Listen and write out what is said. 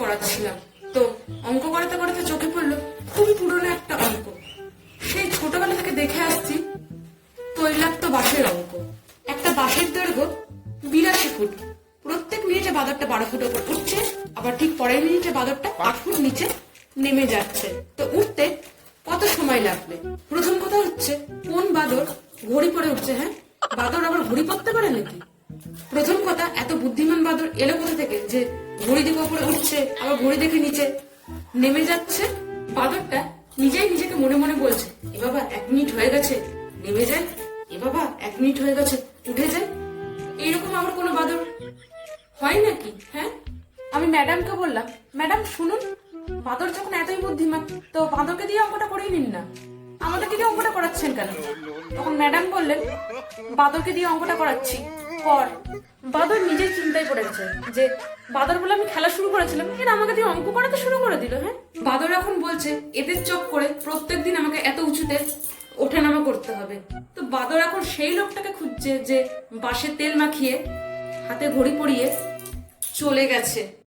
করাচ্ছিলাম, তো অঙ্ক করাতে করাতে চোখে পড়লো খুবই পুরনো একটা অঙ্ক। সেই ছোটবেলা থেকে দেখে আসছি তৈলাক্ত বাঁশের অঙ্ক। একটা বাঁশের দৈর্ঘ্য 82 ফুট। প্রত্যেক মিনিটে বাদরটা 12 ফুট ওপর উঠছে, আবার ঠিক পরের মিনিটে বাদরটা 8 ফুট নিচে নেমে যাচ্ছে। তো উঠতে কত সময় লাগবে? প্রথম কথা হচ্ছে, কোন বাদর ঘড়ি পরে উঠছে? হ্যাঁ, বাদর আবার ঘড়ি পরতে পারে নাকি? প্রথম কথা, এত বুদ্ধিমান বাদর এলো কোথা থেকে যে ঘড়ি দিকে উপরে উঠছে আবার ঘড়ি দেখে নিচে নেমে যাচ্ছে? বাদরটা নিজেই নিজেকে মনে মনে বলছে, এ বাবা 1 মিনিট হয়ে গেছে, নেমে যায়। এ বাবা 1 মিনিট হয়ে গেছে, উঠে যায়। এইরকম আবার কোনো বাদর হয় নাকি? হ্যাঁ, আমি ম্যাডামকে বললাম, ম্যাডাম শুনুন, বাদর যখন এতই বুদ্ধিমান, তো বাদরকে দিয়ে অঙ্কটা করিয়ে নিন না, আমাদেরকে দিয়ে অঙ্কটা করাচ্ছেন কেন? তখন ম্যাডাম বললেন, বাদরকে দিয়ে অঙ্কটা করাচ্ছি, কর। বাদর নিজের চিন্তায় পড়ে গেছে যে বাদর বলে আমি খেলা শুরু করেছিলাম, এরা আমাকে দিয়ে অঙ্ক করাতে শুরু করে দিল। হ্যাঁ, বাদর এখন বলছে এদের চক করে প্রত্যেকদিন আমাকে এত উঁচুতে ওঠানামা করতে হবে। তো বাদর এখন সেই লোকটাকে খুঁজছে যে বাঁশে তেল মাখিয়ে হাতে ঘড়ি পরিয়ে চলে গেছে।